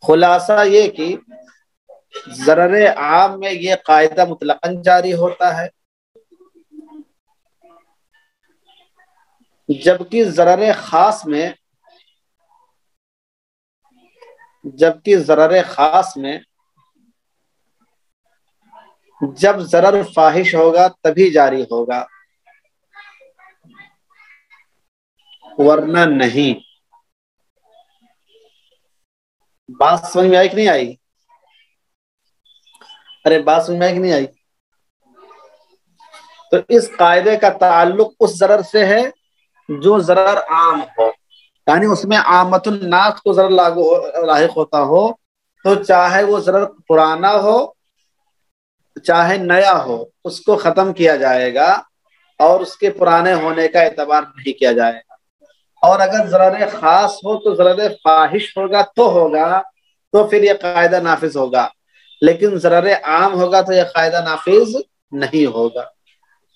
خلاصہ یہ کہ ضرر عام میں یہ قاعدہ مطلقاً جاری ہوتا ہے، جبکہ ضرر خاص میں جب ضرر فاحش ہوگا تبھی جاری ہوگا، ورنہ نہیں۔ بات سمجھ میں آئی کہ نہیں آئی؟ ارے بات سمجھ میں آئی کہ نہیں آئی؟ تو اس قاعدے کا تعلق اس ضرر سے ہے جو ضرر عام ہو، یعنی اس میں عامت الناس کو ضرر لاحق ہوتا ہو، تو چاہے وہ ضرر پرانا ہو چاہے نیا ہو، اس کو ختم کیا جائے گا اور اس کے پرانے ہونے کا اعتبار نہیں کیا جائے گا۔ اور اگر ضرر خاص ہو تو ضرر فاحش ہوگا تو پھر یہ قاعدہ نافذ ہوگا، لیکن ضرر عام ہوگا تو یہ قاعدہ نافذ نہیں ہوگا۔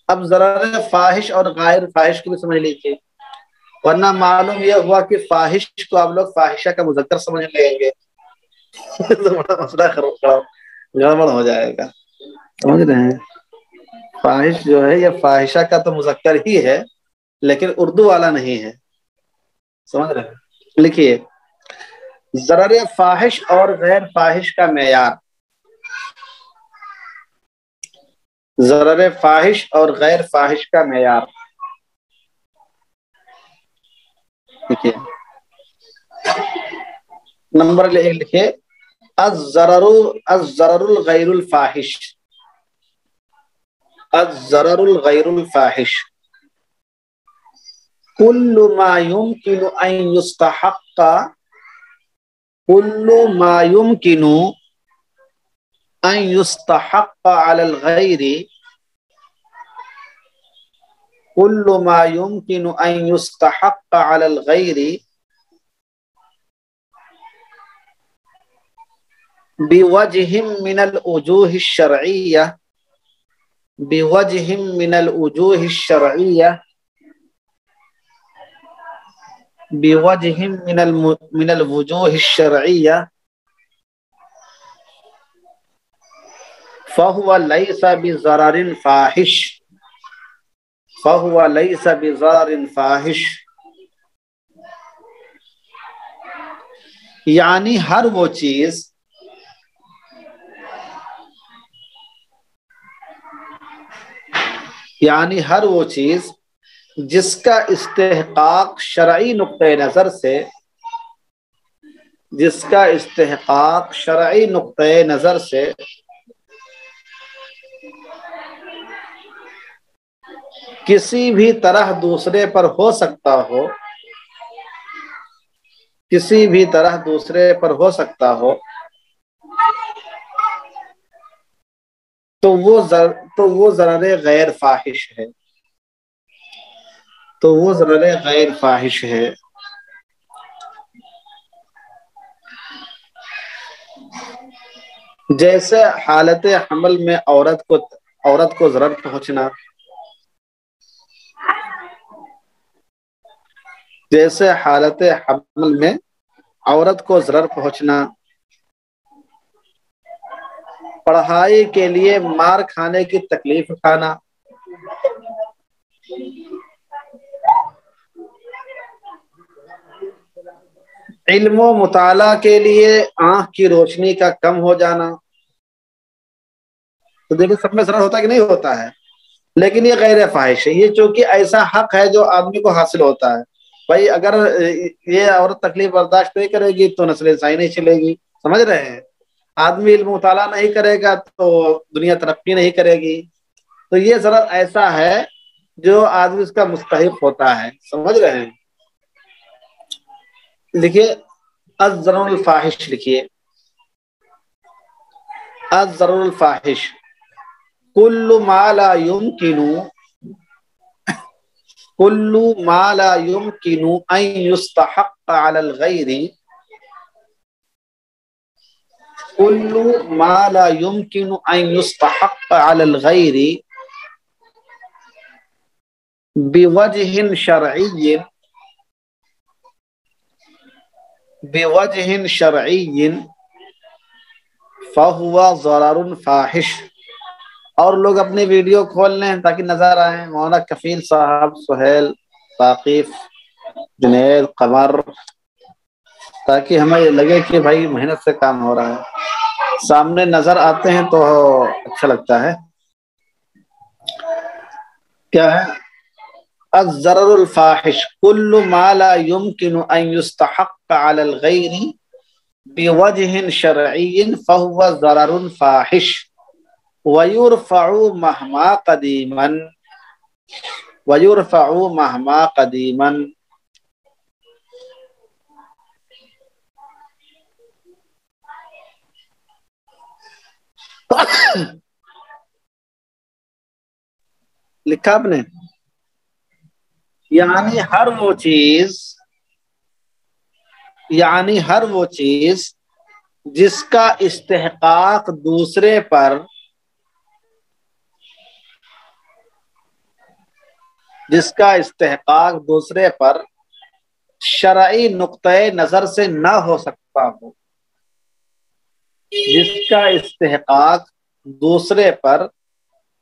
اب ضرر فاحش اور غیر فاحش کی بھی سمجھ لیجیے، ورنہ معلوم یہ ہوا کہ فاحش کو آپ لوگ فاحشہ کا مذکر سمجھ لیں گے تو بڑا مسئلہ گڑبڑ ہو جائے گا، سمجھ رہے ہیں؟ فاحش جو ہے یہ فاحشہ کا تو مذکر ہی ہے لیکن اردو والا نہیں ہے، سمجھ رہے ہیں؟ لکھیے، ضرر فاحش اور غیر فاحش کا معیار، ضرر فاحش اور غیر فاحش کا معیار لکھیے، نمبر لکھیے، الضرر الغیر الفاحش، الضرر الغیر الفاحش كل ما يمكن أن يستحق على الغير، كل ما يمكن أن يستحق على الغير بوجه من الوجوه الشرعية، بوجه من الوجوه الشرعية، بوجه من الوجوه الشرعية، فهو ليس بضرر فاحش، فهو ليس بضرر فاحش، یعنی ہر وہ چیز جس کا استحقاق شرعی نقطۂ نظر سے، جس کا استحقاق شرعی نقطۂ نظر سے کسی بھی طرح دوسرے پر ہو سکتا ہو، کسی بھی طرح دوسرے پر ہو سکتا ہو، تو وہ ضرر غیر فاحش ہے، تو وہ ضرر غیر فاحش ہے۔ جیسے حالت حمل میں عورت کو ضرر پہنچنا، جیسے حالت حمل میں عورت کو ضرر پہنچنا، پڑھائی کے لیے مار کھانے کی تکلیف اٹھانا، علم و مطالعہ کے لیے آنکھ کی روشنی کا کم ہو جانا، تو دیکھیں سب میں ضرر ہوتا ہے کہ نہیں ہوتا ہے، لیکن یہ غیر فاحش ہے، یہ چونکہ ایسا حق ہے جو آدمی کو حاصل ہوتا ہے۔ بھائی اگر یہ عورت تکلیف برداشت نہیں کرے گی تو نسل انسانی نہیں چلے گی، سمجھ رہے ہیں؟ آدمی علم مطالعہ نہیں کرے گا تو دنیا ترقی نہیں کرے گی، تو یہ ضرر ایسا ہے جو آدمی اس کا مستحق ہوتا ہے، سمجھ رہے ہیں؟ لکھیے الضرر الفاحش، لکھیے الضرر الفاحش كل ما لا يمكن أن يستحق على الغير، كل ما لا يمكن أن يستحق على الغير بوجه شرعي، بوجہ شرعی فہو ضرر فاحش. اور لوگ اپنی ویڈیو کھول لیں تاکہ نظر آئے مولانا کفیل صاحب، سہیل، ثاقب، جنید، قمر، تاکہ ہمیں یہ لگے کہ بھائی محنت سے کام ہو رہا ہے، سامنے نظر آتے ہیں تو اچھا لگتا ہے. کیا ہے الضرر الفاحش كل ما لا يمكن ان يستحق على الغير بوجه شرعي فهو ضرر فاحش ويرفع مهما قديما ويرفع مهما قديما. لکھا آپ نے، یعنی ہر وہ چیز جس کا استحقاق دوسرے پر شرعی نقطۂ نظر سے نہ ہو سکتا ہو، جس کا استحقاق دوسرے پر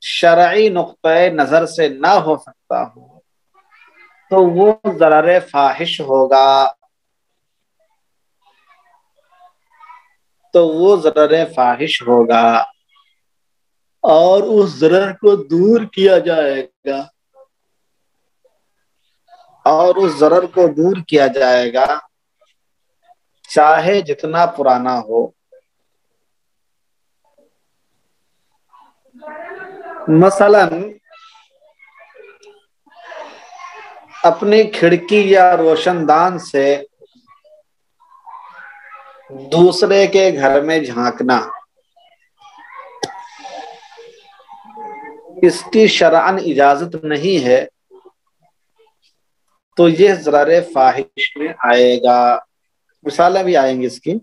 شرعی نقطۂ نظر سے نہ ہو سکتا ہو تو وہ ضرر فاحش ہوگا، اور اس ضرر کو دور کیا جائے گا چاہے جتنا پرانا ہو. مثلا اپنی کھڑکی یا روشن دان سے دوسرے کے گھر میں جھانکنا، اس کی شرعاً اجازت نہیں ہے تو یہ ضرر فاحش میں آئے گا. مثالیں بھی آئیں گی اس کی.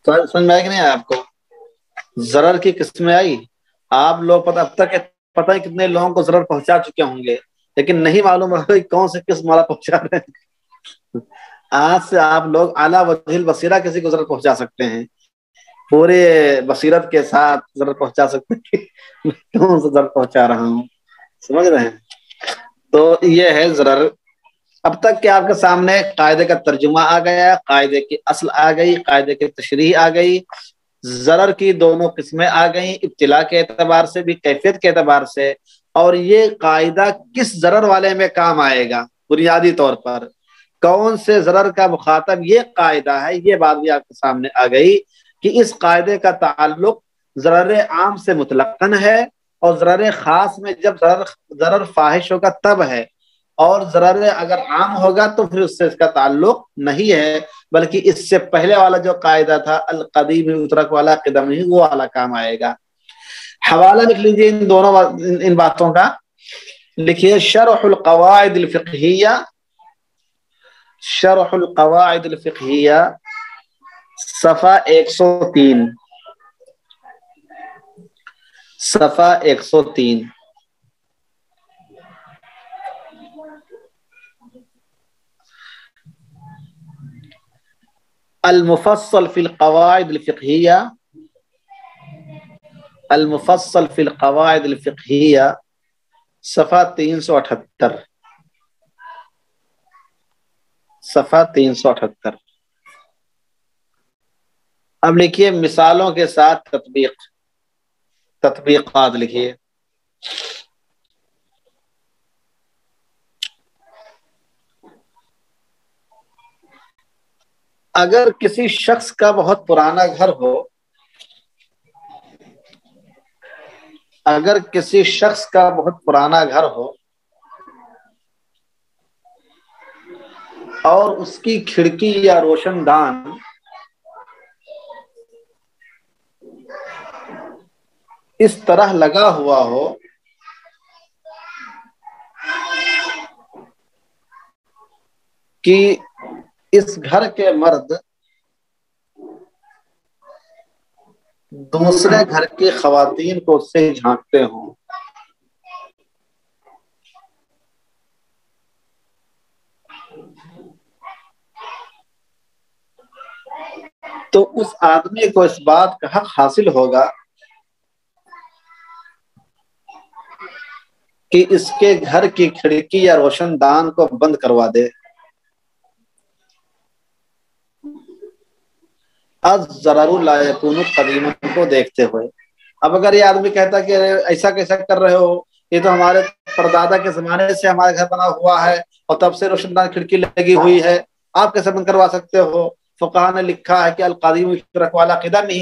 سمجھ میں آئے کہ نہیں آیا آپ کو؟ ضرر کی قسمیں آئی. آپ لوگ اب تک پتہ ہے کتنے لوگوں کو ضرر پہنچا چکے ہوں گے، لیکن نہیں معلوم ہے کون سے قسم والا پہنچا رہے ہیں. آج سے آپ لوگ اعلیٰ وجہ البصیرہ کسی کو ضرر پہنچا سکتے ہیں، پورے بصیرت کے ساتھ ضرر پہنچا سکتے ہیں. کون سے ضرر پہنچا رہا ہوں، سمجھ رہے ہیں؟ تو یہ ہے ضرر. اب تک کہ آپ کے سامنے قاعدے کا ترجمہ آ گیا، قاعدے کی اصل آ گئی، قاعدے کی تشریح آ گئی، ضرر کی دونوں قسمیں آ گئیں، ابتلا کے اعتبار سے بھی، کیفیت کے اعتبار سے. اور یہ قاعدہ کس ضرر والے میں کام آئے گا، بنیادی طور پر کون سے ضرر کا مخاطب یہ قاعدہ ہے، یہ بات بھی آپ کے سامنے آ گئی کہ اس قاعدے کا تعلق ضرر عام سے مطلقاً ہے، اور ضرر خاص میں جب ضرر فاحش ہوگا تب ہے، اور ضرر اگر عام ہوگا تو پھر اس سے اس کا تعلق نہیں ہے، بلکہ اس سے پہلے والا جو قاعدہ تھا القدیم اترک والا قدم ہی، وہ والا کام آئے گا. حوالہ لکھ لیجیے ان باتوں کا. لکھیے شرح القواعد الفقہیہ، شرح القواعد الفقہیہ صفحہ 103، صفحہ 103. المفصل فی القواعد الفقہیہ، المفصل فی القواعد الفقہیہ صفحہ 378، صفحہ 378. اب لکھیے مثالوں کے ساتھ تطبیقات لکھیے. اگر کسی شخص کا بہت پرانا گھر ہو، اگر کسی شخص کا بہت پرانا گھر ہو اور اس کی کھڑکی یا روشن دان اس طرح لگا ہوا ہو کہ اس گھر کے مرد دوسرے گھر کی خواتین کو اس سے جھانکتے ہوں، تو اس آدمی کو اس بات کا حق حاصل ہوگا کہ اس کے گھر کی کھڑکی یا روشن دان کو بند کروا دے. الضرر لا یکون قدیما کو دیکھتے ہوئے. اب اگر یہ آدمی کہتا کہ ایسا کیسا کر رہے ہو، یہ تو ہمارے پردادا کے زمانے سے ہمارے گھر بنا ہوا ہے اور تب سے روشن دان کھڑکی لگی ہوئی ہے، آپ کیسے بند کروا سکتے ہو؟ فقہا نے لکھا ہے کہ القدیم یترک علی قدمہ،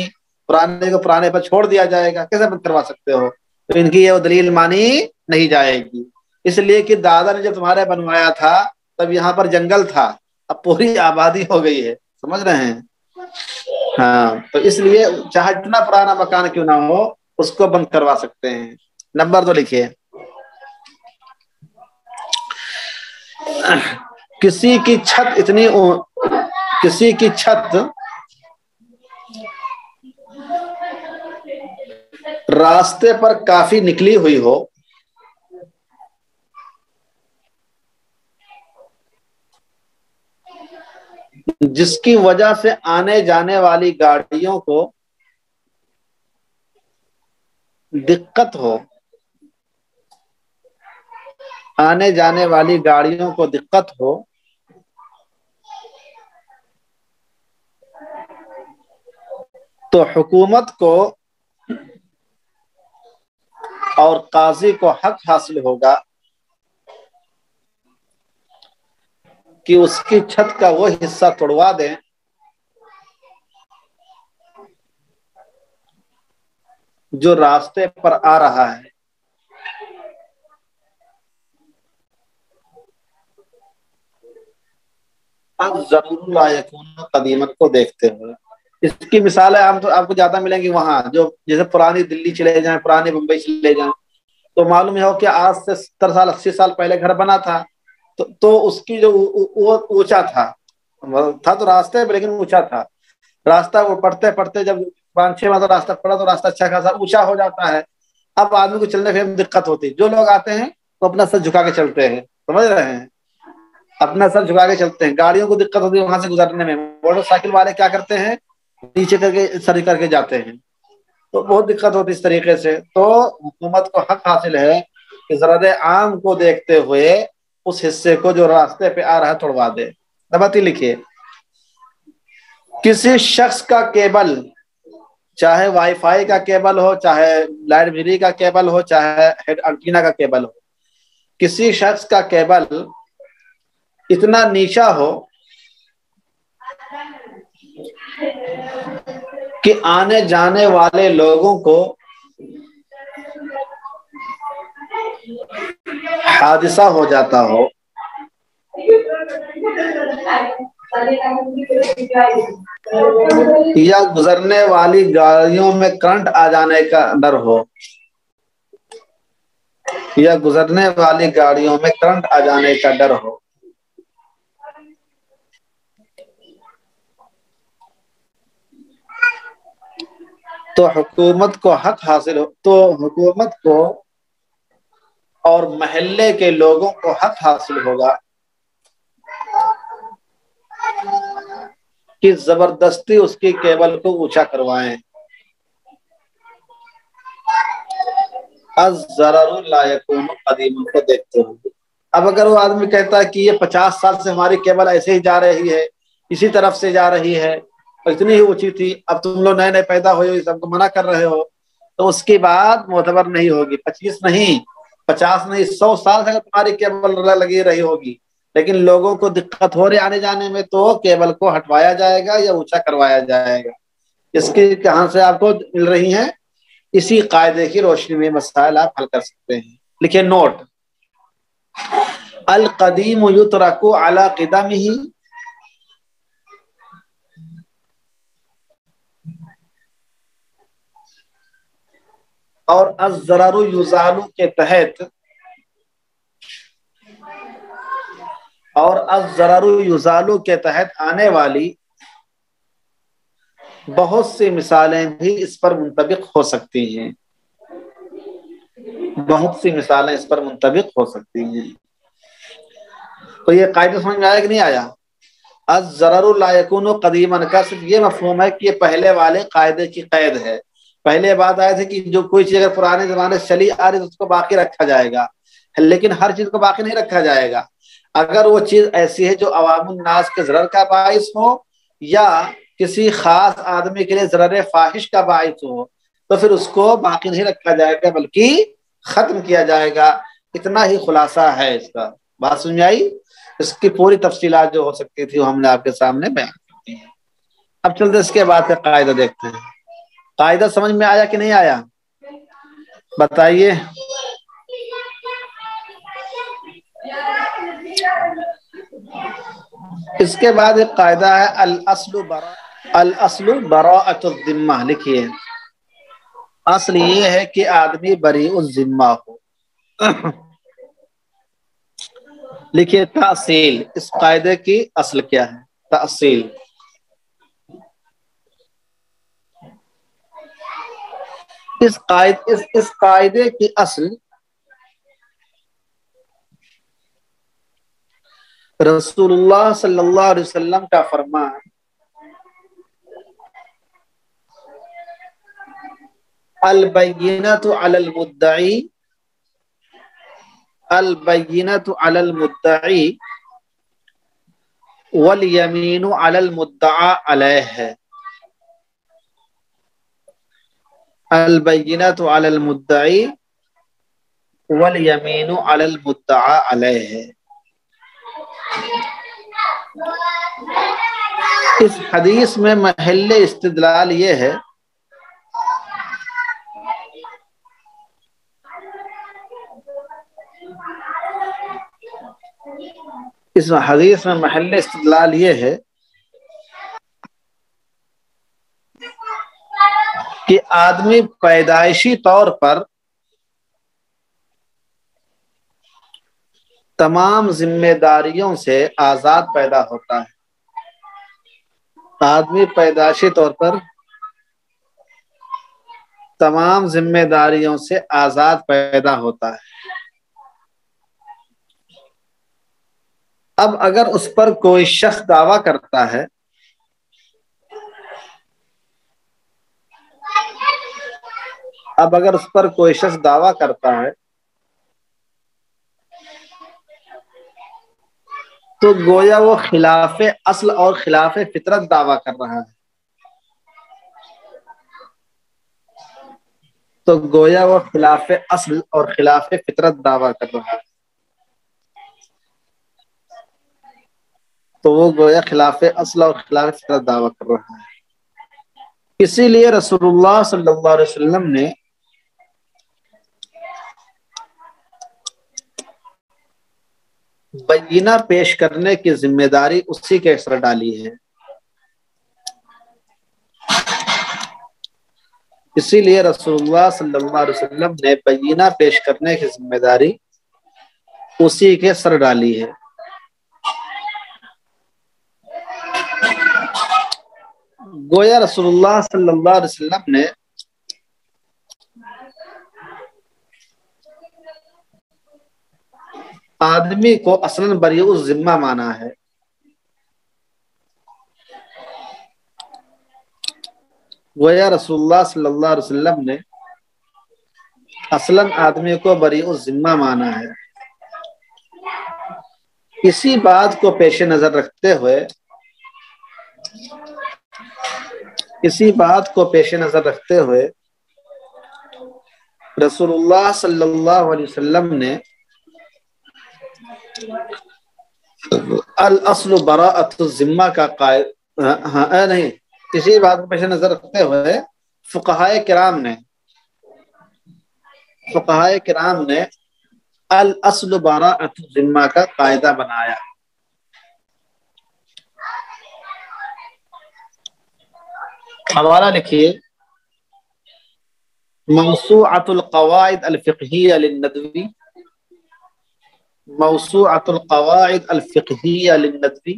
پرانے کو پرانے پر چھوڑ دیا جائے گا، کیسے بند کروا سکتے ہو؟ تو ان کی یہ دلیل مانی نہیں جائے گی، اس لیے کہ دادا نے جب تمہارے بنوایا تھا تب یہاں پر جنگل تھا، اب پوری آبادی ہو گئی ہے، سمجھ رہے ہیں؟ ہاں، تو اس لیے چاہے اتنا پرانا مکان کیوں نہ ہو اس کو بند کروا سکتے ہیں. نمبر 2 لکھیے. کسی کی چھت راستے پر کافی نکلی ہوئی ہو، جس کی وجہ سے آنے جانے والی گاڑیوں کو دقت ہو، آنے جانے والی گاڑیوں کو دقت ہو، تو حکومت کو اور قاضی کو حق حاصل ہوگا کہ اس کی چھت کا وہ حصہ توڑوا دیں جو راستے پر آ رہا ہے. اب ضرور لا یکون قدیمت کو دیکھتے ہوئے اس کی مثالیں آپ کو زیادہ ملیں گی وہاں، جو جیسے پرانی دلی چلے جائیں، پرانی ممبئی چلے جائیں، تو معلوم ہو کہ آج سے 70 سال 80 سال پہلے گھر بنا تھا تو اس کی جو وہ اونچا تھا تو راستہ لیکن اونچا تھا. راستہ وہ پڑھتے پڑھتے جب 5-6 ماہ راستہ پڑا تو راستہ اچھا خاصا اونچا ہو جاتا ہے. اب آدمی کو چلنے پھرنے میں دقت ہوتی ہے، جو لوگ آتے ہیں وہ اپنا سر جھکا کے چلتے ہیں، سمجھ رہے ہیں؟ اپنا سر جھکا کے چلتے ہیں. گاڑیوں کو دقت ہوتی ہے وہاں سے گزرنے میں، موٹر سائیکل والے کیا کرتے ہیں؟ نیچے کر کے سر کر کے جاتے ہیں، تو بہت دقت ہوتی ہے اس طریقے سے. تو حکومت کو حق حاصل ہے کہ ضرر عام کو دیکھتے ہوئے اس حصے کو جو راستے پہ آ رہا ہے توڑوا دے. نبتی لکھیے. کسی شخص کا کیبل، چاہے وائی فائی کا کیبل ہو، چاہے لائٹ بجلی کا کیبل ہو، چاہے اینٹینا کا کیبل ہو، کسی شخص کا کیبل اتنا نیچا ہو کہ آنے جانے والے لوگوں کو حادثہ ہو جاتا ہو، یا گزرنے والی گاڑیوں میں کرنٹ آ جانے کا ڈر ہو، یا گزرنے والی گاڑیوں میں کرنٹ آ جانے کا ڈر ہو، تو حکومت کو حق حاصل ہو، تو حکومت کو اور محلے کے لوگوں کو حق حاصل ہوگا کہ زبردستی اس کی کیبل کو اونچا کروائیں. الضرر لا یکون قدیما کو دیکھتے ہوئے. اب اگر وہ آدمی کہتا ہے کہ یہ 50 سال سے ہماری کیبل ایسے ہی جا رہی ہے، اسی طرف سے جا رہی ہے، اتنی ہی اونچی تھی، اب تم لوگ نئے نئے پیدا ہوئے سب کو منع کر رہے ہو، تو اس کی بات معتبر نہیں ہوگی. 25 نہیں، 50 نہیں، 100 سال سے تمہاری کیبل لگی رہی ہوگی، لیکن لوگوں کو دقت ہو رہی آنے جانے میں تو کیبل کو ہٹوایا جائے گا یا اونچا کروایا جائے گا. اس کی کہاں سے آپ کو مل رہی ہیں؟ اسی قاعدے کی روشنی میں مسائل آپ حل کر سکتے ہیں. لکھیں نوٹ. القدیم یترک علی قدمہ، اور الضرر یزال کے تحت، اور الضرر یزال کے تحت آنے والی بہت سی مثالیں بھی اس پر منطبق ہو سکتی ہیں. بہت سی مثالیں اس پر منطبق ہو سکتی ہیں. تو یہ قاعدہ سمجھ میں آیا کہ نہیں آیا؟ الضرر لا يكون قدیما کا صرف یہ مفہوم ہے کہ یہ پہلے والے قاعدے کی قید ہے. پہلے بات آئی تھی کہ جو کوئی چیز اگر پرانے زمانے سے چلی آ رہی تو اس کو باقی رکھا جائے گا، لیکن ہر چیز کو باقی نہیں رکھا جائے گا. اگر وہ چیز ایسی ہے جو عوام الناس کے ضرر کا باعث ہو یا کسی خاص آدمی کے لیے ضرر فاحش کا باعث ہو تو پھر اس کو باقی نہیں رکھا جائے گا بلکہ ختم کیا جائے گا. اتنا ہی خلاصہ ہے اس کا. بات سمجھ آئی؟ اس کی پوری تفصیلات جو ہو سکتی تھی وہ ہم نے آپ کے سامنے بیان کر دی ہیں. اب چلتے اس کے بعد کا قاعدہ دیکھتے ہیں. قاعدہ سمجھ میں آیا کہ نہیں آیا بتائیے. اس کے بعد ایک قاعدہ ہے الاصل براءۃ الذمہ. لکھیے اصل یہ ہے کہ آدمی بری الذمہ ہو. لکھیے تاصیل. اس قاعدے کی اصل کیا ہے؟ تاصیل. اس قاعدے کی اصل رسول اللہ صلی اللہ علیہ وسلم کا فرمان البینۃ علی المدعی والیمین علی المدعی علیہ ہے. البینۃ علی المدعی والیمین علی المدعی علیہ ہے. اس حدیث میں محل استدلال یہ ہے محل استدلال یہ ہے کہ آدمی پیدائشی طور پر تمام ذمہ داریوں سے آزاد پیدا ہوتا ہے. آدمی پیدائشی طور پر تمام ذمہ داریوں سے آزاد پیدا ہوتا ہے. اب اگر اس پر کوئی شخص دعویٰ کرتا ہے تو گویا وہ خلاف اصل اور خلاف فطرت دعویٰ کر رہا ہے. اسی لیے رسول اللہ صلی اللہ علیہ وسلم نے بینہ پیش کرنے کی ذمہ داری اسی کے سر ڈالی ہے. اسی لیے رسول اللہ صلی اللہ علیہ وسلم نے بینہ پیش کرنے کی ذمہ داری اسی کے سر ڈالی ہے. گویا رسول اللہ صلی اللہ علیہ وسلم نے آدمی کو اصلاً بریء الذمہ مانا ہے. گویا رسول اللہ صلی اللہ علیہ وسلم نے اصلاً آدمی کو بریء الذمہ مانا ہے. اسی بات کو پیش نظر رکھتے ہوئے رسول اللہ صلی اللہ علیہ وسلم نے الاصل براءۃ الذمہ کا اسی بات کو پیش نظر رکھتے ہوئے فقہائے کرام نے الاصل براءۃ الذمہ کا قاعدہ بنایا. حوالہ لکھیے موسوعۃ القواعد الفقہیہ للندوی. موسوعۃ القواعد الفقہیہ للندوی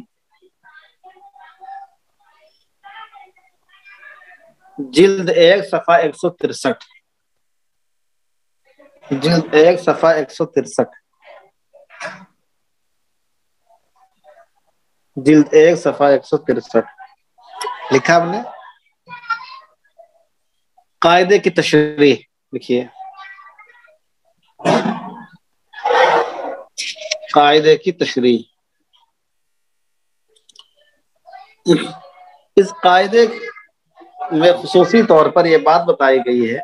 جلد 1 صفحہ 163. جلد 1 صفحہ 163. جلد 1 صفحہ 163 لکھا ہم نے. قاعدے کی تشریح لکھیے. قاعدے کی تشریح. اس قاعدے میں خصوصی طور پر یہ بات بتائی گئی ہے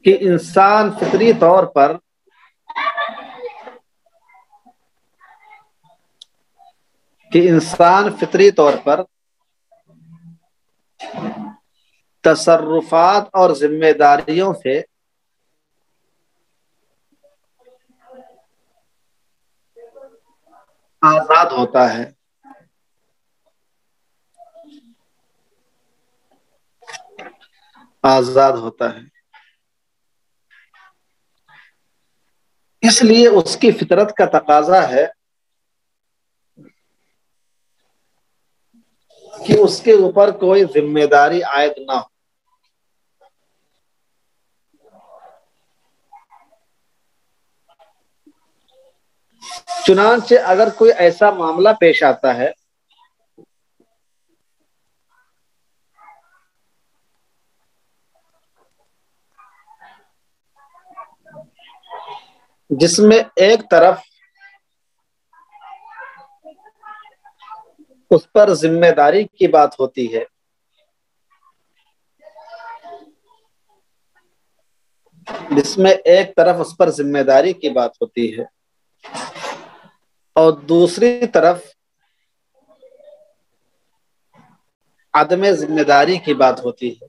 کہ انسان فطری طور پر تصرفات اور ذمہ داریوں سے آزاد ہوتا ہے. آزاد ہوتا ہے. اس لیے اس کی فطرت کا تقاضا ہے کہ اس کے اوپر کوئی ذمہ داری عائد نہ ہو. چنانچہ اگر کوئی ایسا معاملہ پیش آتا ہے جس میں ایک طرف اس پر ذمہ داری کی بات ہوتی ہے اور دوسری طرف عدم ذمہ داری کی بات ہوتی ہے.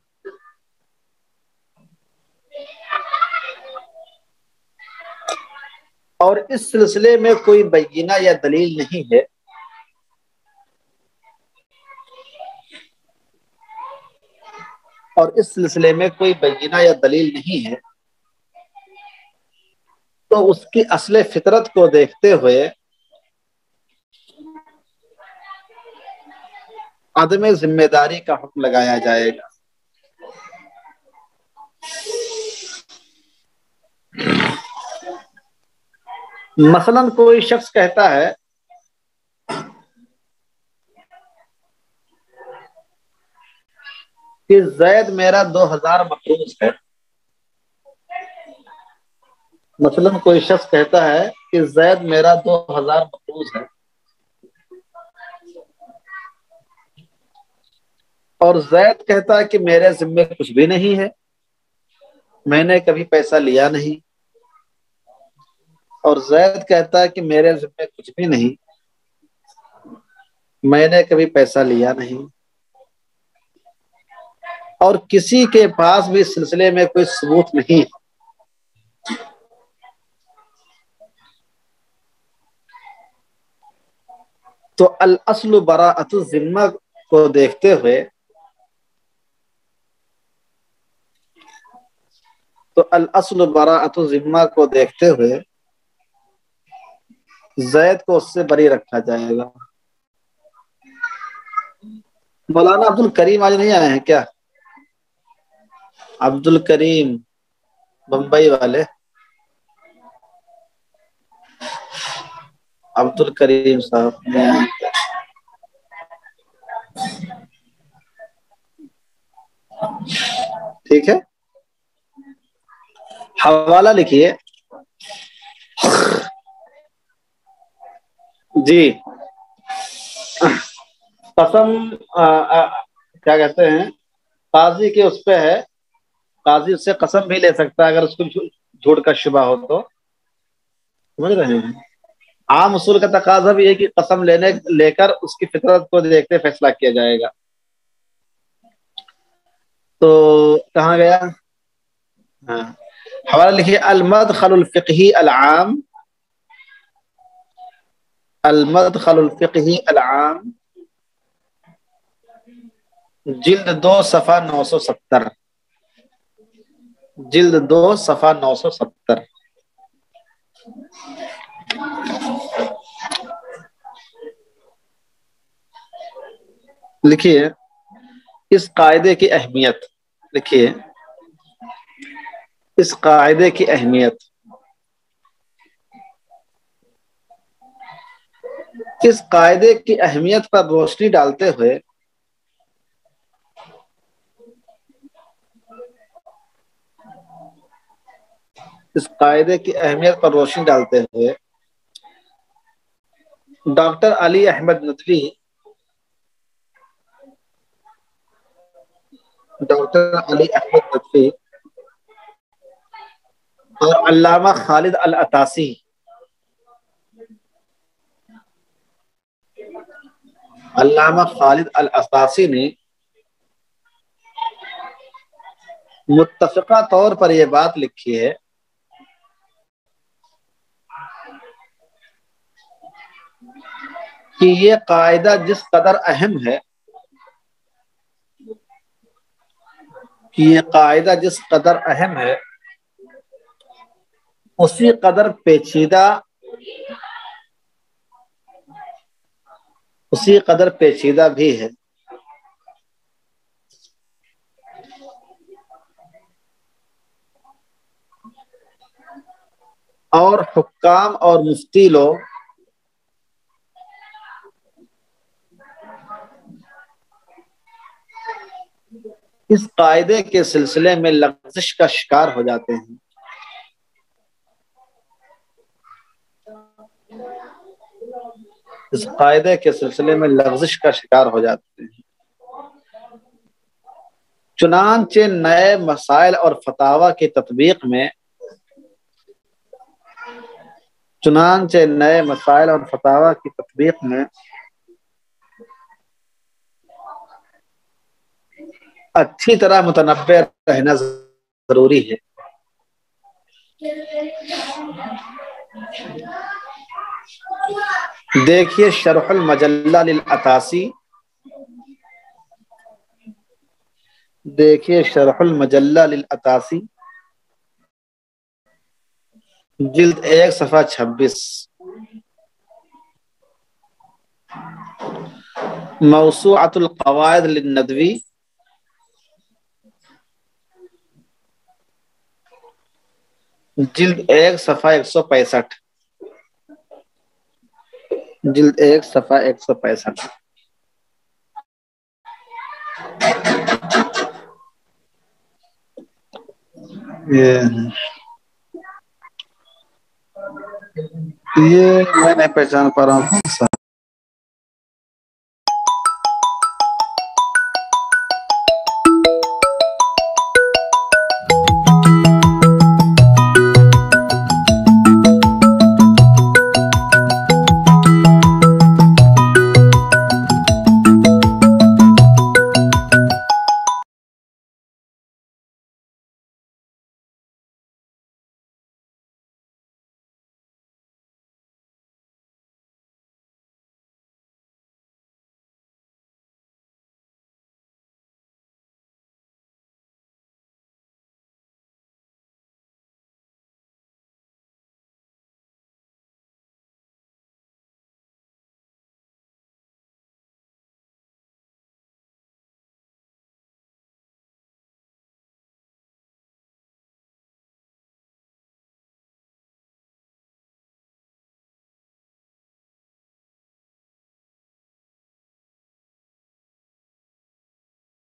اور اس سلسلے میں کوئی بینہ یا دلیل نہیں ہے تو اس کی اصل فطرت کو دیکھتے ہوئے عدم ذمہ داری کا حکم لگایا جائے گا. مثلا کوئی شخص کہتا ہے کہ زید میرا 2000 مقروض ہے. مثلا کوئی شخص کہتا ہے کہ زید میرا 2000 مقروض ہے اور زید کہتا ہے کہ میرے ذمے کچھ بھی نہیں ہے، میں نے کبھی پیسہ لیا نہیں. اور زید کہتا ہے کہ میرے ذمے کچھ بھی نہیں، میں نے کبھی پیسہ لیا نہیں. اور کسی کے پاس بھی اس سلسلے میں کوئی ثبوت نہیں. تو الاصل براءۃ الذمہ کو دیکھتے ہوئے زید کو اس سے بری رکھا جائے گا. مولانا عبد الکریم آج نہیں آئے ہیں کیا؟ عبد الکریم بمبئی والے، عبد الکریم صاحب نہیں آئے ہیں. ٹھیک ہے، حوالہ لکھیے. جی قسم کیا کہتے ہیں، قاضی کے اس پہ ہے، قاضی اس سے قسم بھی لے سکتا ہے اگر اس کو جھوٹ کا شبہ ہو تو. سمجھ رہے ہیں؟ عام اصول کا تقاضا بھی ہے کہ قسم لے کر اس کی فطرت کو دیکھتے فیصلہ کیا جائے گا. تو کہاں گیا؟ ہاں حوالہ لکھیے المدخل الفقہی العام، المدخل الفقہی العام، جلد 2 صفحہ 970. جلد 2 صفحہ 970. لکھیے اس قاعدے کی اہمیت. لکھیے اس قاعدے کی اہمیت، اس قاعدے کی اہمیت پر روشنی ڈالتے ہوئے اس قاعدے کی اہمیت پر روشنی ڈالتے ہوئے ڈاکٹر علی احمد ندوی، ڈاکٹر علی احمد ندوی اور علامہ خالد العطاسی، علامہ خالد العطاسی نے متفقہ طور پر یہ بات لکھی ہے کہ یہ قاعدہ جس قدر اہم ہے، کہ یہ قاعدہ جس قدر اہم ہے اسی قدر پیچیدہ، اسی قدر پیچیدہ بھی ہے۔ اور حکام اور مفتی لوگ اس قاعدے کے سلسلے میں لغزش کا شکار ہو جاتے ہیں۔ اس قاعدے کے سلسلے میں لغزش کا شکار ہو جاتے ہیں۔ چنانچہ نئے مسائل اور فتاوی کی تطبیق میں، چنانچہ نئے مسائل اور فتاوی کی تطبیق میں اچھی طرح متنبع رہنا ضروری ہے۔ دیکھیے شرح المجلہ للعطاسی، دیکھیے شرح المجلہ للعطاسی جلد 1 صفحہ 26، موسوعۃ القواعد للندوی جلد 1 صفحہ 165، جلد 1 صفحہ 165۔ یہ میں نہیں پہچان پا رہا ہوں۔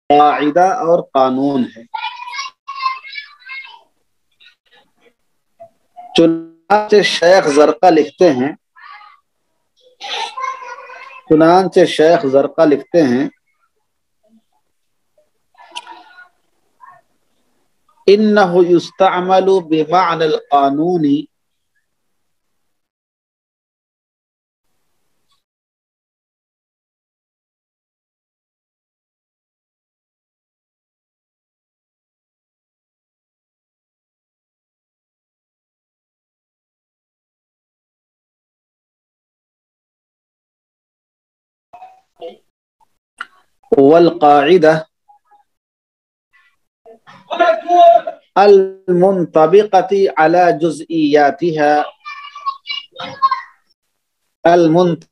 قاعدہ اور قانون ہے۔ چنانچہ شیخ زرقہ لکھتے ہیں، چنانچہ شیخ زرقہ لکھتے ہیں انہ یستعمل بمعنى القانون والقاعدہ المنطبقة على جزئياتها المنطبقة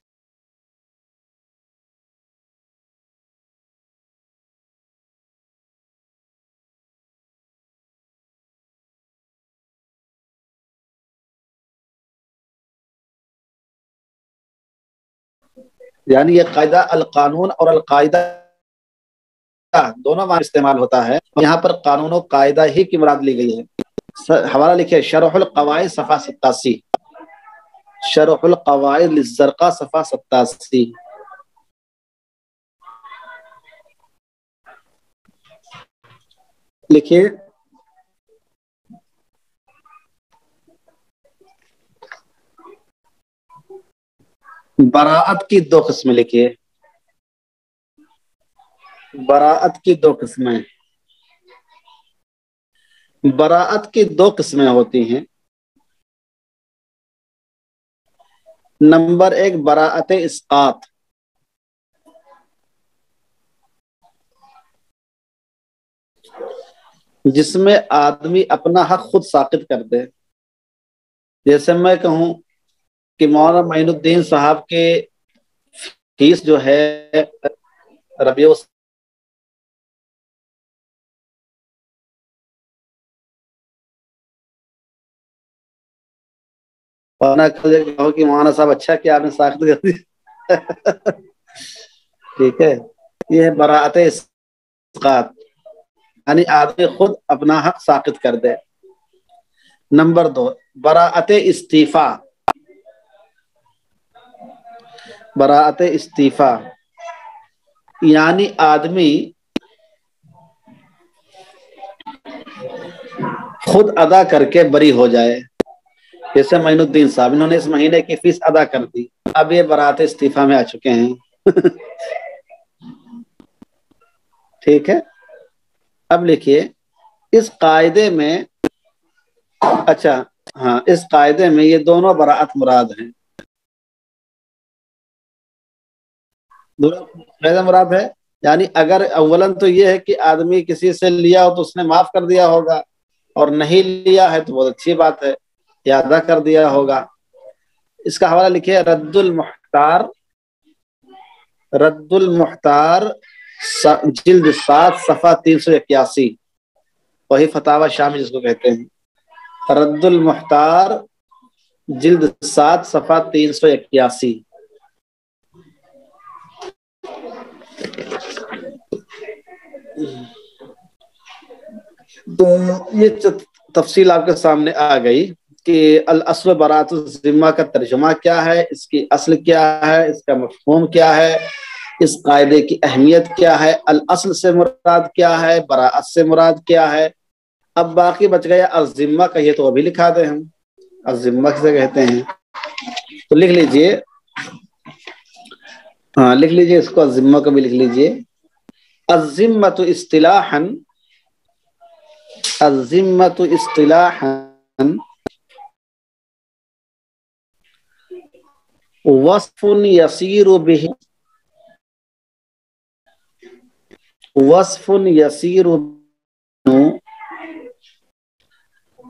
یعنی یہ قاعدہ القانون اور القاعدہ دونوں معنی استعمال ہوتا ہے، یہاں پر قانون و قاعدہ ہی کی مراد لی گئی ہے۔ حوالہ لکھے شرح القواعد صفحہ 87، شرح القواعد للزرقاء صفحہ 87۔ لکھیے براءت کی دو قسمیں، لکھیے براءت کی دو قسمیں، براءت کی دو قسمیں ہوتی ہیں۔ نمبر ایک براءت اسقاط، جس میں آدمی اپنا حق خود ساقط کر دے۔ جیسے میں کہوں کہ مولانا معین الدین صاحب کے فیس جو ہے ربیع کہو کہ مولانا صاحب اچھا کیا آپ نے ساخت کر دی۔ ٹھیک ہے، یہ ہے براءت اسقاط، یعنی آدمی خود اپنا حق ساقط کر دے۔ نمبر دو براءت استعفا، براءت استعفا یعنی آدمی خود ادا کر کے بری ہو جائے۔ جیسے معین الدین صاحب، انہوں نے اس مہینے کی فیس ادا کر دی، اب یہ براءت استعفا میں آ چکے ہیں۔ ٹھیک ہے، اب لکھیے اس قاعدے میں، اچھا ہاں، اس قاعدے میں یہ دونوں براءت مراد ہیں۔ دونوں مراد ہے، یعنی اگر اولاً تو یہ ہے کہ آدمی کسی سے لیا ہو تو اس نے معاف کر دیا ہوگا، اور نہیں لیا ہے تو بہت اچھی بات ہے، یا ادا کر دیا ہوگا۔ اس کا حوالہ لکھیے رد المحتار، رد المحتار جلد 7 صفحہ 381، وہی فتاوی شامی جس کو کہتے ہیں، رد المحتار جلد 7 صفحہ 381۔ تو یہ تفصیل آپ کے سامنے آ گئی کہ الاصل براءت الذمہ کا ترجمہ کیا ہے، اس کی اصل کیا ہے، اس کا مفہوم کیا ہے، اس قاعدے کی اہمیت کیا ہے، الاصل سے مراد کیا ہے، براءت سے مراد کیا ہے۔ اب باقی بچ گیا الذمہ کا، یہ تو ابھی لکھا دیں ہم، الذمہ کسے کہتے ہیں، تو لکھ لیجئے، ہاں لکھ لیجئے اس کو، الذمہ کو بھی لکھ لیجئے۔ الذمۃ اصطلاحا، الذمۃ اصطلاحا وصف یصیر به، وصف یصیر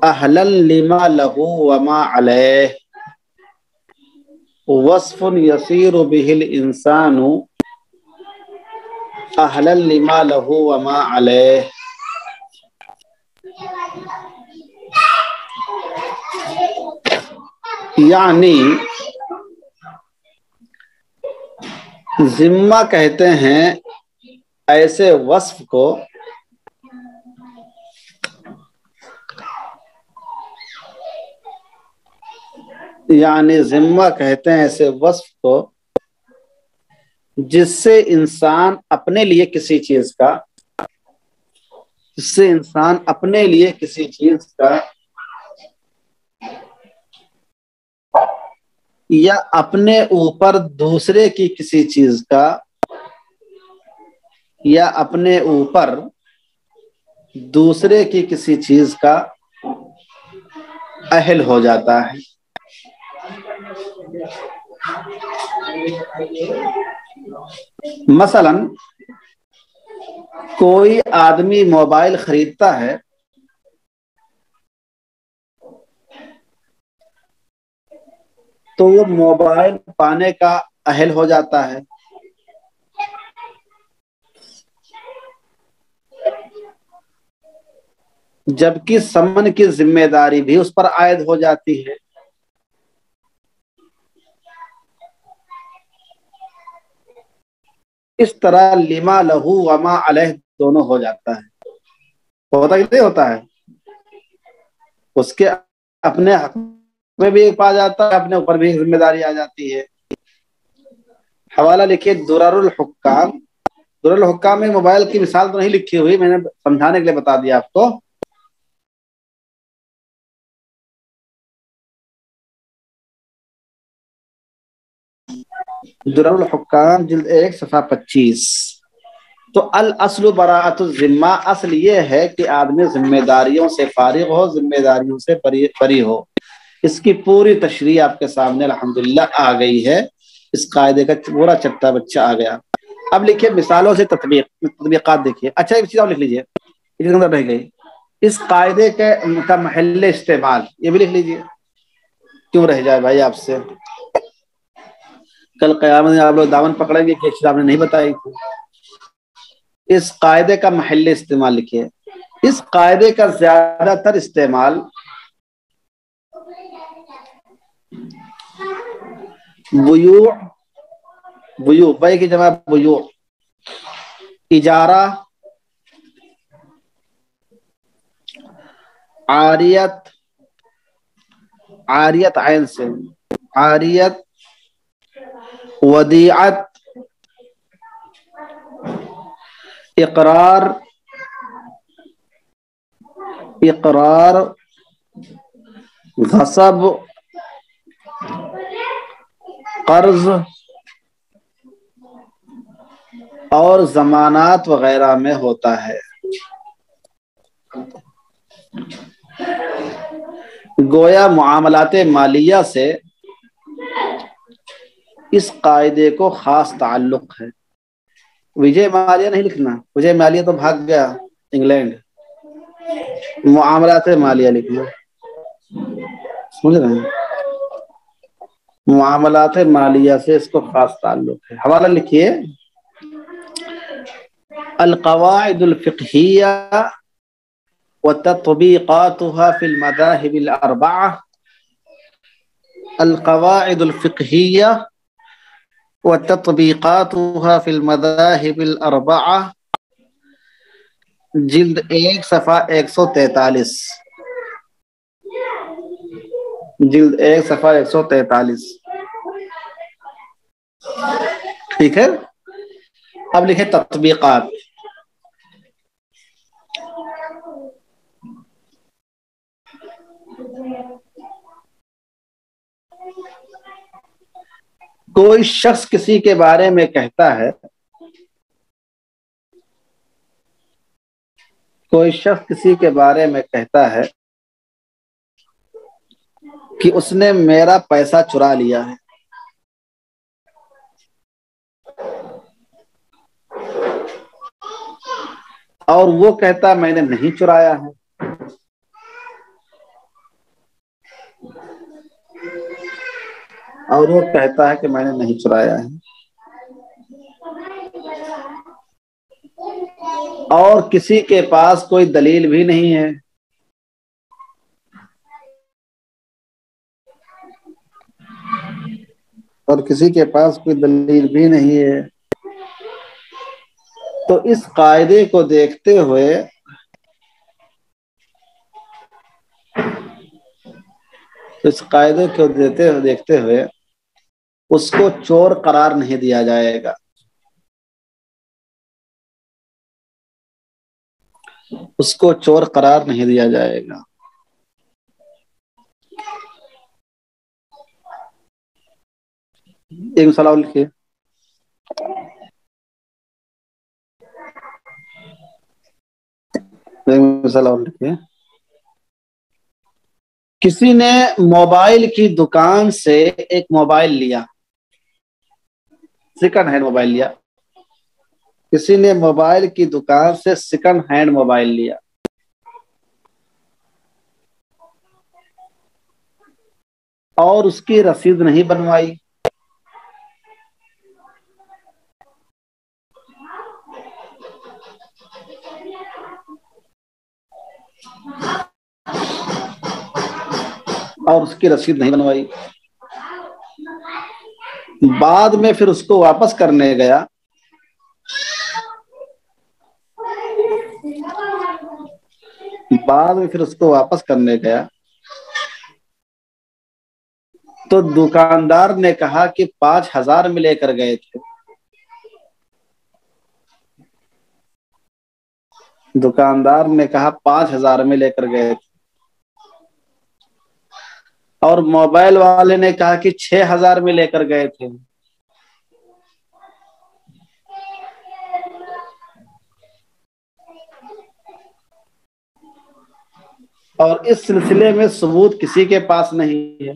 اہلا لما له وما علیہ، وصف یصیر به الانسان اہلا لما له وما علیہ۔ یعنی ذمہ کہتے ہیں ایسے وصف کو یعنی ذمہ کہتے ہیں ایسے وصف کو جس سے انسان اپنے لیے کسی چیز کا، جس سے انسان اپنے لیے کسی چیز کا یا اپنے اوپر دوسرے کی کسی چیز کا، یا اپنے اوپر دوسرے کی کسی چیز کا اہل ہو جاتا ہے۔ مثلا کوئی آدمی موبائل خریدتا ہے تو وہ موبائل پانے کا اہل ہو جاتا ہے، جبکہ ثمن کی ذمہ داری بھی اس پر عائد ہو جاتی ہے۔ اس طرح لما لہو وما علیہ دونوں ہو جاتا ہے، ہوتا کہ نہیں ہوتا ہے، اس کے اپنے حق میں بھی پا جاتا ہے، اپنے اوپر بھی ذمہ داری آ جاتی ہے۔ حوالہ لکھیے درر الحکام۔ درر الحکام میں موبائل کی مثال تو نہیں لکھی ہوئی، میں نے سمجھانے کے لیے بتا دیا آپ کو۔ درر الحکام جلد 1 صفحہ 25۔ تو الاصل براءۃ الذمہ، اصل یہ ہے کہ آدمی ذمہ داریوں سے فارغ ہو، ذمہ داریوں سے بری ہو۔ اس کی پوری تشریح آپ کے سامنے الحمدللہ آ گئی ہے، اس قاعدے کا پورا چٹا بچہ آ گیا۔ اب لکھیے مثالوں سے تطبیقات دیکھیے۔ اچھا ایک چیز اور لکھ لیجیے، اس کے اندر رہ گئی، اس قاعدے کا محل استعمال یہ بھی لکھ لیجیے، کیوں رہ جائے بھائی آپ سے، کل قیامت میں آپ لوگ دامن پکڑیں گے کہ چیز آپ نے نہیں بتائی تھی۔ اس قاعدے کا محل استعمال لکھیے۔ اس قاعدے کا زیادہ تر استعمال بیوع بے کی جمع بیوع، اجارہ، عاریت، عاریت عین سے، عاریت، ودیعت، اقرار، اقرار، غصب، قرض اور ضمانات وغیرہ میں ہوتا ہے۔ گویا معاملات مالیہ سے اس قاعدے کو خاص تعلق ہے۔ وجے مالیہ نہیں لکھنا، وجے مالیہ تو بھاگ گیا انگلینڈ، معاملات مالیہ لکھنا، سمجھ رہے ہیں، معاملات مالیہ سے اس کو خاص تعلق ہے۔ حوالہ لکھیے القواعد الفقہیہ وتطبیقاتها في المذاهب الأربعة، القواعد الفقہیہ وتطبیقاتها في المذاهب الأربعة، جلد 1 صفحہ 143، جلد 1 صفحہ 143، ٹھیک ہے۔ اب لکھے تطبیقات۔ کوئی شخص کسی کے بارے میں کہتا ہے، کوئی شخص کسی کے بارے میں کہتا ہے کہ اس نے میرا پیسہ چرا لیا ہے، اور وہ کہتا میں نے نہیں چرایا ہے، اور وہ کہتا ہے کہ میں نے نہیں چرایا ہے، اور کسی کے پاس کوئی دلیل بھی نہیں ہے، اور کسی کے پاس کوئی دلیل بھی نہیں ہے، تو اس قاعدے کو دیکھتے ہوئے دیکھتے ہوئے اس کو چور قرار نہیں دیا جائے گا، اس کو چور قرار نہیں دیا جائے گا۔ ایک مثال اور لکھیے، کسی نے موبائل کی دکان سے ایک موبائل لیا، سیکنڈ ہینڈ موبائل لیا، کسی نے موبائل کی دکان سے سیکنڈ ہینڈ موبائل لیا، اور اس کی رسید نہیں بنوائی، بعد میں پھر اس کو واپس کرنے گیا بعد میں پھر اس کو واپس کرنے گیا تو دکاندار نے کہا کہ 5,000 میں لے کر گئے تھے. دکاندار نے کہا 5,000 میں لے کر گئے تھے اور موبائل والے نے کہا کہ 6,000 میں لے کر گئے تھے. اور اس سلسلے میں ثبوت کسی کے پاس نہیں ہے.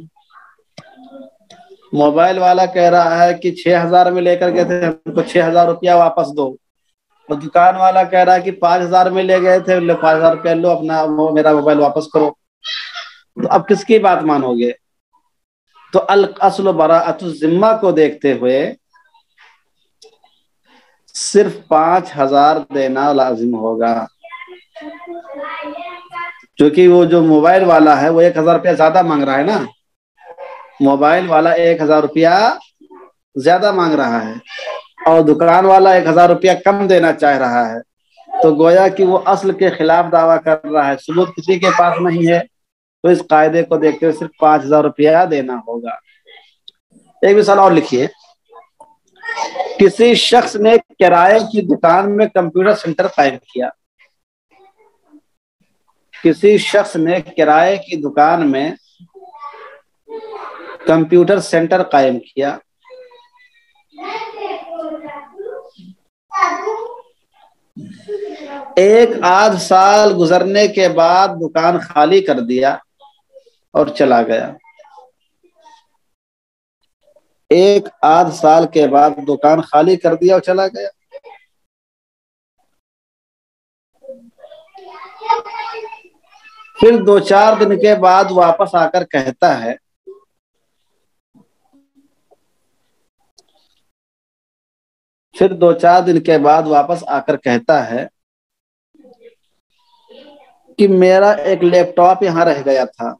موبائل والا کہہ رہا ہے کہ 6,000 میں لے کر گئے تھے, ہم کو 6,000 روپیہ واپس دو. تو دکان والا کہہ رہا ہے کہ 5,000 میں لے گئے تھے, 5,000 روپیہ لو, اپنا میرا موبائل واپس کرو. تو اب کس کی بات مانو گے؟ تو الاصل براءۃ الذمہ کو دیکھتے ہوئے صرف 5,000 دینا لازم ہوگا, کیونکہ وہ جو موبائل والا ہے وہ 1,000 روپیہ زیادہ مانگ رہا ہے نا. موبائل والا 1,000 روپیہ زیادہ مانگ رہا ہے اور دکان والا 1,000 روپیہ کم دینا چاہ رہا ہے. تو گویا کہ وہ اصل کے خلاف دعویٰ کر رہا ہے, ثبوت کسی کے پاس نہیں ہے, تو اس قاعدے کو دیکھتے ہوئے صرف 5,000 روپیہ دینا ہوگا. ایک مثال اور لکھیے. کسی شخص نے کرائے کی دکان میں کمپیوٹر سینٹر قائم کیا. کسی شخص نے کرائے کی دکان میں کمپیوٹر سینٹر قائم کیا. ایک آدھ سال گزرنے کے بعد دکان خالی کر دیا اور چلا گیا. ایک آدھ سال کے بعد دکان خالی کر دیا اور چلا گیا. پھر 2-4 دن کے بعد واپس آ کر کہتا ہے پھر 2-4 دن کے بعد واپس آ کر کہتا ہے کہ میرا ایک لیپ ٹاپ یہاں رہ گیا تھا.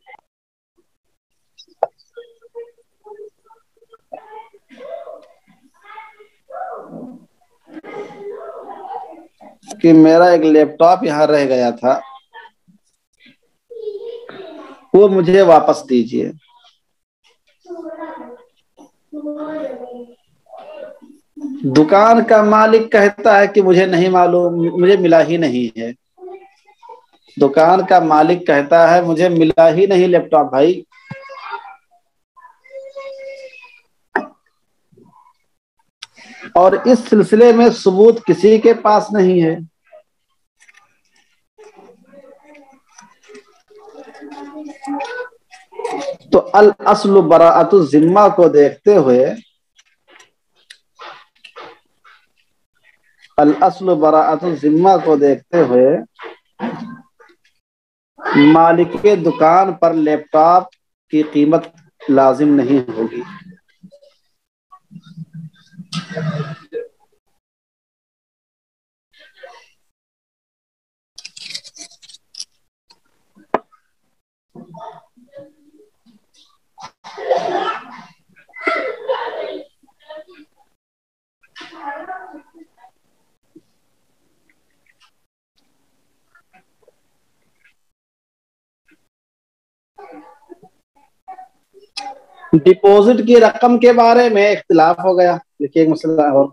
کہ میرا ایک لیپ ٹاپ یہاں رہ گیا تھا, وہ مجھے واپس دیجیے. دکان کا مالک کہتا ہے کہ مجھے نہیں معلوم, مجھے ملا ہی نہیں ہے. دکان کا مالک کہتا ہے مجھے ملا ہی نہیں لیپ ٹاپ بھائی. اور اس سلسلے میں ثبوت کسی کے پاس نہیں ہے. تو الاصل براءۃ الذمہ کو دیکھتے ہوئے الاصل براءۃ الذمہ کو دیکھتے ہوئے مالک کے دکان پر لیپ ٹاپ کی قیمت لازم نہیں ہوگی. ڈپوزٹ کی رقم کے بارے میں اختلاف ہو گیا. دیکھیے ایک مسئلہ اور,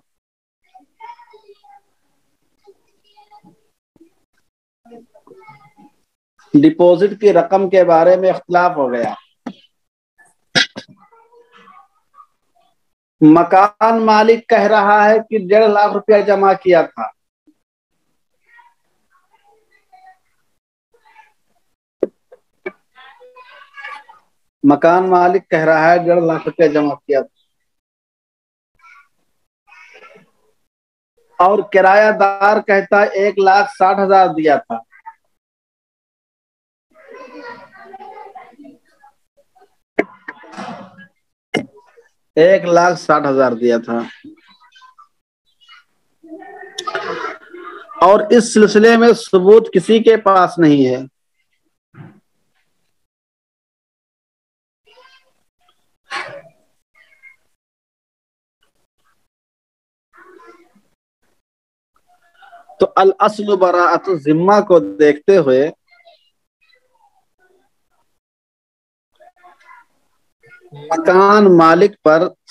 ڈپوزٹ کی رقم کے بارے میں اختلاف ہو گیا. مکان مالک کہہ رہا ہے کہ 1.5 لاکھ روپیہ جمع کیا تھا. مکان مالک کہہ رہا ہے 1.5 لاکھ روپیہ جمع کیا تھا. اور کرایہ دار کہتا ہے 1,60,000 دیا تھا. ایک 1,60,000 دیا تھا. اور اس سلسلے میں ثبوت کسی کے پاس نہیں ہے. تو الاصل براءۃ الذمہ کو دیکھتے ہوئے مکان مالک پر